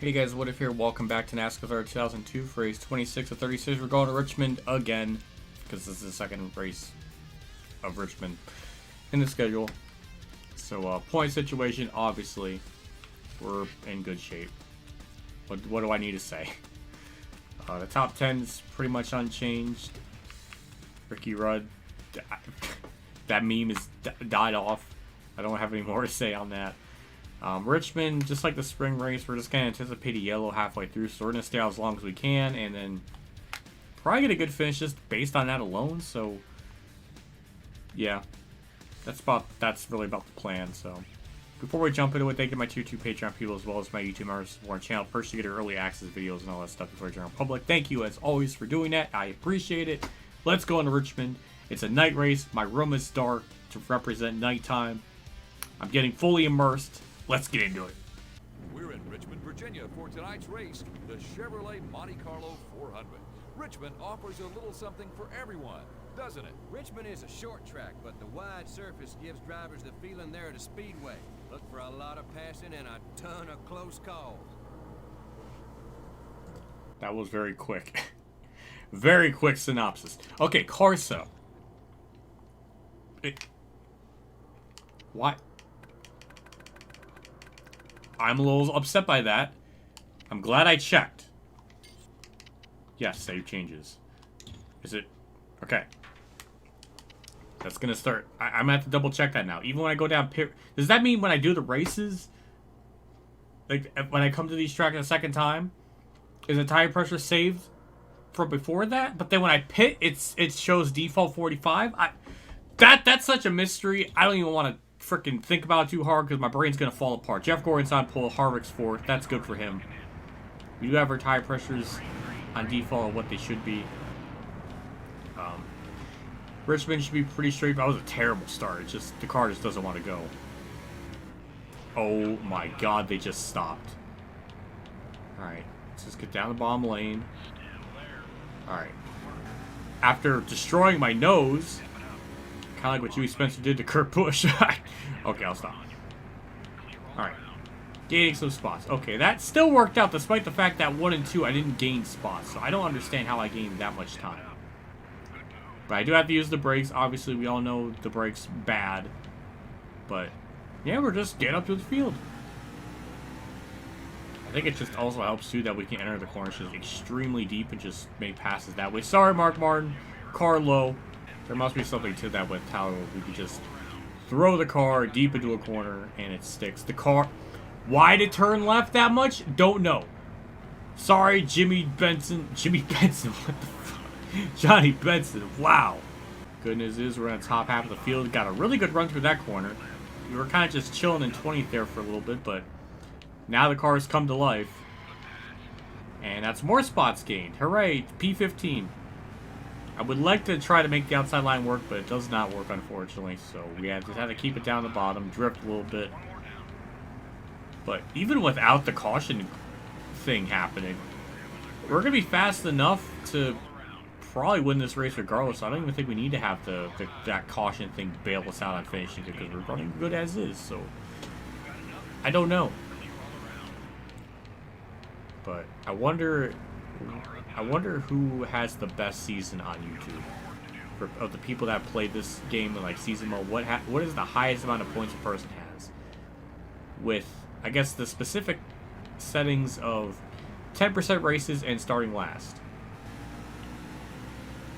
Hey guys, What If here? Welcome back to NASCAR 2002 for race 26 of 36. We're going to Richmond again because this is the second race of Richmond in the schedule. So, point situation, obviously, we're in good shape. What do I need to say? The top 10 is pretty much unchanged. Ricky Rudd, that meme has died off. I don't have any more to say on that. Richmond, just like the spring race, we're just going to anticipate a yellow halfway through, so we're going to stay out as long as we can, and then probably get a good finish just based on that alone. So, yeah, that's really about the plan. So, before we jump into it, thank you to my tier 2 Patreon people as well as my YouTube members for our channel. First, you get early access videos and all that stuff before the general public. Thank you as always for doing that. I appreciate it. Let's go into Richmond. It's a night race. My room is dark to represent nighttime. I'm getting fully immersed. Let's get into it. We're in Richmond, Virginia for tonight's race, the Chevrolet Monte Carlo 400. Richmond offers a little something for everyone, doesn't it? Richmond is a short track, but the wide surface gives drivers the feeling they're at a speedway. Look for a lot of passing and a ton of close calls. That was very quick. Very quick synopsis. Okay, Carso. What? I'm a little upset by that. I'm glad I checked. Yes, save changes. Is it? Okay. That's gonna start. I'm gonna have to double check that now. Even when I go down pit, does that mean when I do the races, like when I come to these tracks a second time, is the tire pressure saved from before that? But then when I pit, it shows default 45. That's such a mystery. I don't even want to freaking think about it too hard because my brain's gonna fall apart. Jeff Gordon's on pole, Harvick's fourth. That's good for him. We do have our tire pressures on default of what they should be. Richmond should be pretty straight. That was a terrible start. It's just the car just doesn't want to go. Oh my god, they just stopped. Alright, let's just get down the bottom lane. Alright. After destroying my nose, kind of like what Joey Spencer did to Kurt Busch. Okay, I'll stop. Alright. Gaining some spots. Okay, that still worked out despite the fact that 1 and 2 I didn't gain spots. So I don't understand how I gained that much time. But I do have to use the brakes. Obviously, we all know the brakes bad. But, yeah, we're just getting up to the field. I think it just also helps, too, that we can enter the corners just extremely deep and just make passes that way. Sorry, Mark Martin. Car low. There must be something to that with how we could just throw the car deep into a corner and it sticks. The car... Why did it turn left that much? Don't know. Sorry, Jimmy Benson. Jimmy Benson, what the fuck? Johnny Benson, wow. Good news is we're in the top half of the field. Got a really good run through that corner. We were kind of just chilling in 20th there for a little bit, but now the cars come to life. And that's more spots gained. Hooray, P15. I would like to try to make the outside line work, but it does not work, unfortunately. So we just have to keep it down the bottom, drift a little bit. But even without the caution thing happening, we're going to be fast enough to probably win this race regardless. I don't even think we need to have that caution thing bail us out on finishing it because we're running good as is. So I don't know. But I wonder who has the best season on YouTube. Of the people that played this game in like season mode, what is the highest amount of points a person has? With, I guess, the specific settings of 10% races and starting last.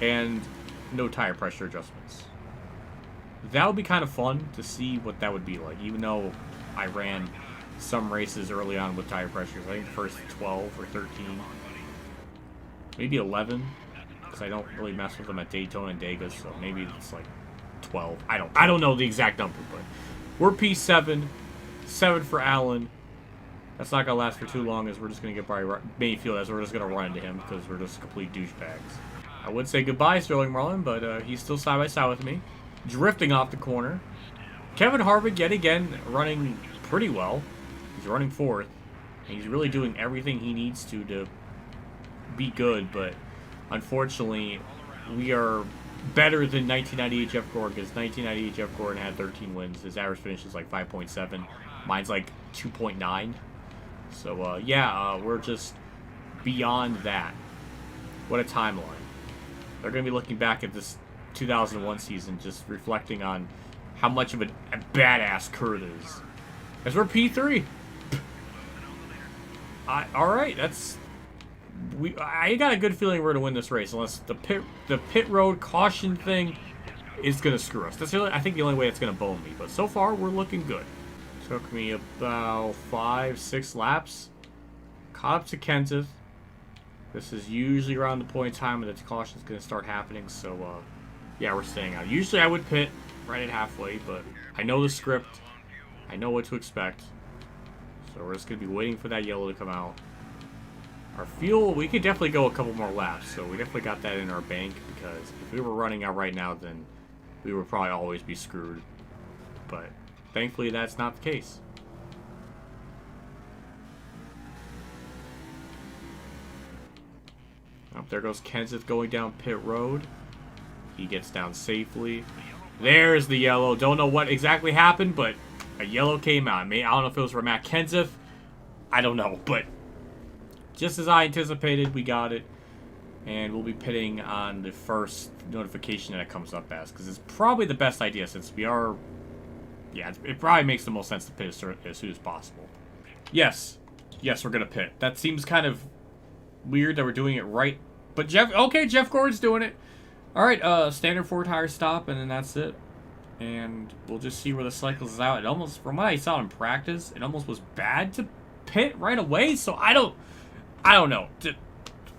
And no tire pressure adjustments. That would be kind of fun to see what that would be like, even though I ran some races early on with tire pressures. I think the first 12 or 13. Maybe 11, because I don't really mess with them at Daytona and Vegas, so maybe it's like 12. I don't know the exact number, but we're P7, 7 for Allen. That's not gonna last for too long, as we're just gonna get by Mayfield, as we're just gonna run into him because we're just complete douchebags. I would say goodbye, Sterling Marlin, but he's still side by side with me, drifting off the corner. Kevin Harvick yet again running pretty well. He's running fourth, and he's really doing everything he needs to be good, but unfortunately we are better than 1998 Jeff Gordon, because 1998 Jeff Gordon had 13 wins. His average finish is like 5.7. Mine's like 2.9. So, yeah, we're just beyond that. What a timeline. They're going to be looking back at this 2001 season, just reflecting on how much of a badass Kurt is. As we're P3. Alright, that's... I got a good feeling we're going to win this race, unless the pit road caution thing is going to screw us. That's really, I think, the only way it's going to bone me. But so far, we're looking good. Took me about 5-6 laps. Caught up to Kenseth. This is usually around the point in time when the caution is going to start happening. So, yeah, we're staying out. Usually I would pit right at halfway, but I know the script. I know what to expect. So we're just going to be waiting for that yellow to come out. Our fuel, we could definitely go a couple more laps. So we definitely got that in our bank, because if we were running out right now, then we would probably always be screwed. But thankfully, that's not the case. Oh, there goes Kenseth going down pit road. He gets down safely. There's the yellow. Don't know what exactly happened, but a yellow came out. I don't know if it was for Matt Kenseth. I don't know, but just as I anticipated, we got it. And we'll be pitting on the first notification that it comes up as, because it's probably the best idea, since we are... Yeah, it probably makes the most sense to pit as soon as possible. Yes. Yes, we're going to pit. That seems kind of weird that we're doing it right. But Jeff Gordon's doing it. Alright, standard 4-tire stop, and then that's it. And we'll just see where the cycles is out. It almost, from what I saw in practice, it almost was bad to pit right away, so I don't know.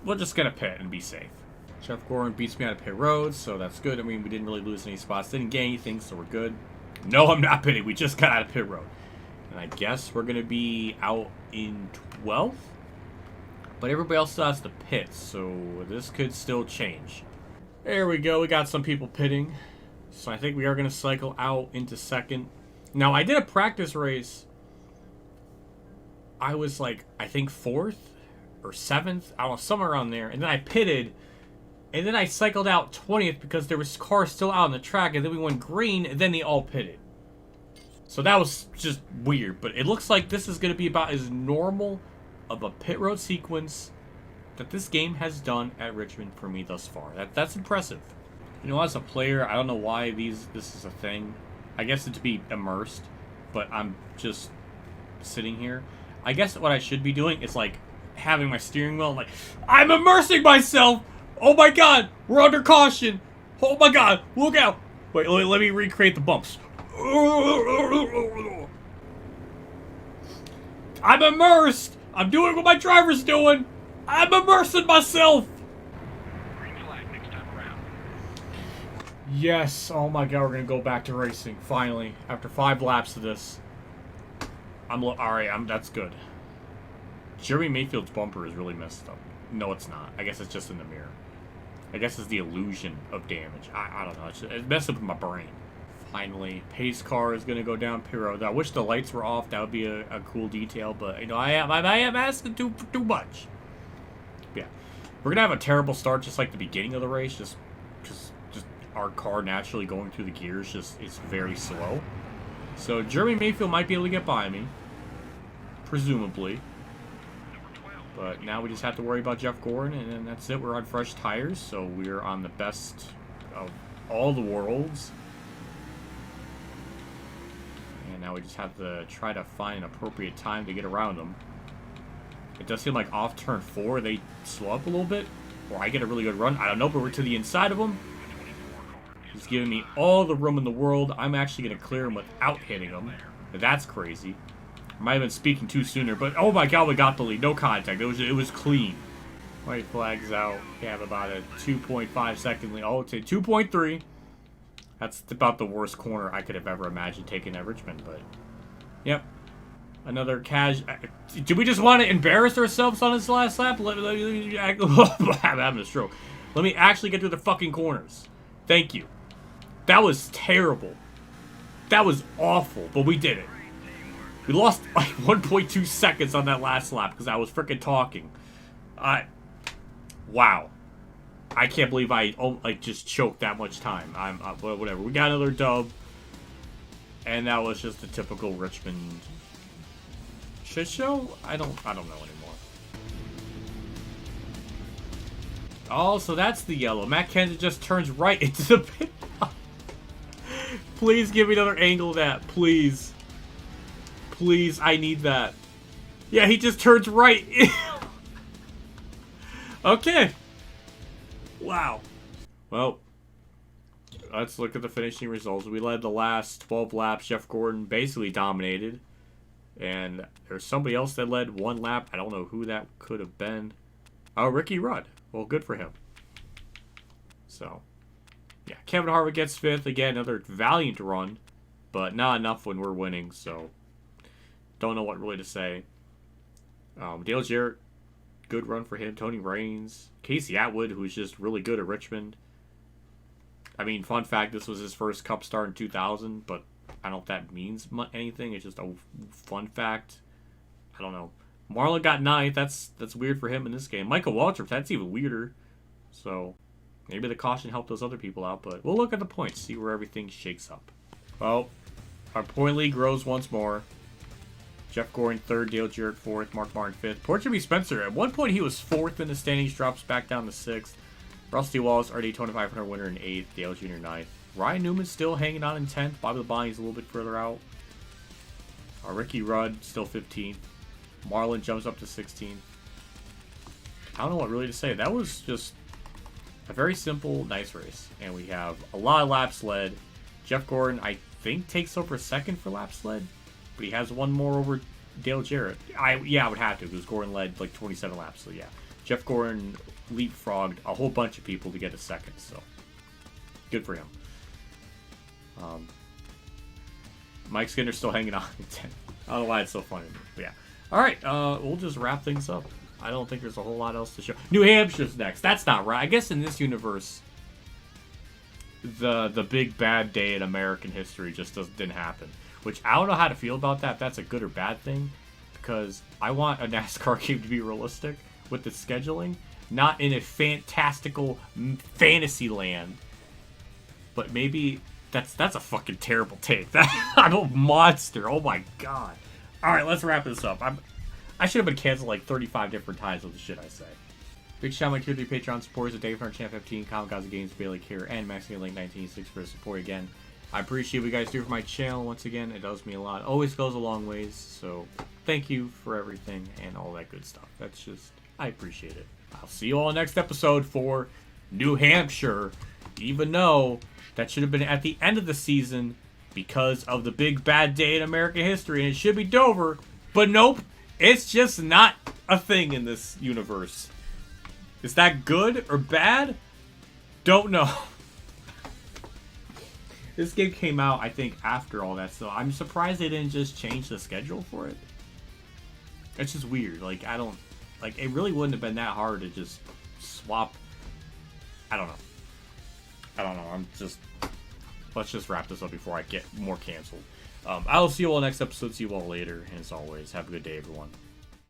We're just going to pit and be safe. Jeff Gordon beats me out of pit road, so that's good. I mean, we didn't really lose any spots, didn't gain anything, so we're good. No, I'm not pitting. We just got out of pit road. And I guess we're going to be out in 12th? But everybody else still has to pit, so this could still change. There we go. We got some people pitting. So I think we are going to cycle out into second. Now, I did a practice race. I was like, I think 4th or 7th. I was somewhere around there. And then I pitted. And then I cycled out 20th because there was cars still out on the track. And then we went green, and then they all pitted. So that was just weird. But it looks like this is going to be about as normal of a pit road sequence that this game has done at Richmond for me thus far. That's impressive. You know, as a player, I don't know why this is a thing. I guess it's to be immersed, but I'm just sitting here. I guess what I should be doing is like having my steering wheel, like, I'm immersing myself! Oh my god, we're under caution! Oh my god, look out! Wait, let me recreate the bumps. I'm immersed! I'm doing what my driver's doing! I'm immersing myself! Yes, oh my god, we're gonna go back to racing, finally. After 5 laps of this. Alright, that's good. Jeremy Mayfield's bumper is really messed up. No, it's not. I guess it's just in the mirror. I guess it's the illusion of damage. I don't know, it messed up with my brain. Finally, pace car is gonna go down pit road. I wish the lights were off, that would be a cool detail, but, you know, I am asking too much. Yeah. We're gonna have a terrible start just like the beginning of the race, just our car naturally going through the gears it's very slow. So Jeremy Mayfield might be able to get by me, presumably. But now we just have to worry about Jeff Gordon, and then that's it. We're on fresh tires, so we're on the best of all the worlds. And now we just have to try to find an appropriate time to get around them. It does seem like off turn 4 they slow up a little bit, or I get a really good run. I don't know, but we're to the inside of them. He's giving me all the room in the world. I'm actually going to clear him without hitting him. That's crazy. I might have been speaking too sooner, but oh my god, we got the lead. No contact. It was clean. White flag's out. We have about a 2.5 second lead. Oh, it's a 2.3. That's about the worst corner I could have ever imagined taking at Richmond, but yep. Another did we just want to embarrass ourselves on this last lap? I'm having a stroke. Let me actually get through the fucking corners. Thank you. That was terrible. That was awful, but we did it. We lost like 1.2 seconds on that last lap because I was freaking talking. Wow. I can't believe I just choked that much time. Whatever. We got another dub. And that was just a typical Richmond Shit show? I don't know anymore. Oh, so that's the yellow. Matt Kenseth just turns right into the pit. Please give me another angle of that. Please. Please, I need that. Yeah, he just turns right. Okay. Wow. Well, let's look at the finishing results. We led the last 12 laps. Jeff Gordon basically dominated. And there's somebody else that led one lap. I don't know who that could have been. Oh, Ricky Rudd. Well, good for him. So, yeah. Kevin Harvick gets 5th. Again, another valiant run. But not enough when we're winning, so don't know what really to say. Dale Jarrett, good run for him. Tony Raines. Casey Atwood, who's just really good at Richmond. I mean, fun fact, this was his first Cup start in 2000, but I don't know if that means anything. It's just a fun fact. I don't know. Marlon got 9th. That's weird for him in this game. Michael Waltrip, that's even weirder. So, maybe the caution helped those other people out, but we'll look at the points, see where everything shakes up. Well, our point lead grows once more. Jeff Gordon 3rd, Dale Jarrett 4th, Mark Martin 5th. Portuguese Spencer, at one point he was 4th in the standings, drops back down to 6th. Rusty Wallace, our Daytona 500 winner in 8th, Dale Jr. 9th. Ryan Newman still hanging on in 10th. Bobby Labonte's a little bit further out. Ricky Rudd still 15th. Marlon jumps up to 16th. I don't know what really to say. That was just a very simple, nice race. And we have a lot of laps led. Jeff Gordon, I think, takes over 2nd for laps led. But he has one more over Dale Jarrett. Yeah, I would have to, because Gordon led like 27 laps. So yeah, Jeff Gordon leapfrogged a whole bunch of people to get a 2nd. So good for him. Mike Skinner's still hanging on in 10th. I don't know why it's so funny. But yeah. All right, we'll just wrap things up. I don't think there's a whole lot else to show. New Hampshire's next. That's not right. I guess in this universe, the big bad day in American history just didn't happen. Which I don't know how to feel about that. If that's a good or bad thing, because I want a NASCAR game to be realistic with the scheduling, not in a fantastical fantasy land. But maybe that's a fucking terrible take. I'm a monster. Oh my god. All right, let's wrap this up. I should have been canceled like 35 different times with the shit I say. Big shout out to my tier 3 Patreon supporters at Dave Hunter, Champ 15, Kamikazegames, Bailey Care, and Mexican Link 1986 for the support again. I appreciate what you guys do for my channel once again. It does me a lot. Always goes a long ways. So thank you for everything and all that good stuff. That's just, I appreciate it. I'll see you all next episode for New Hampshire. Even though that should have been at the end of the season because of the big bad day in American history. And it should be Dover. But nope. It's just not a thing in this universe. Is that good or bad? Don't know. This game came out, I think, after all that, so I'm surprised they didn't just change the schedule for it. It's just weird. Like, it really wouldn't have been that hard to just swap. I don't know. Let's just wrap this up before I get more canceled. I'll see you all next episode. See you all later. And as always, have a good day, everyone.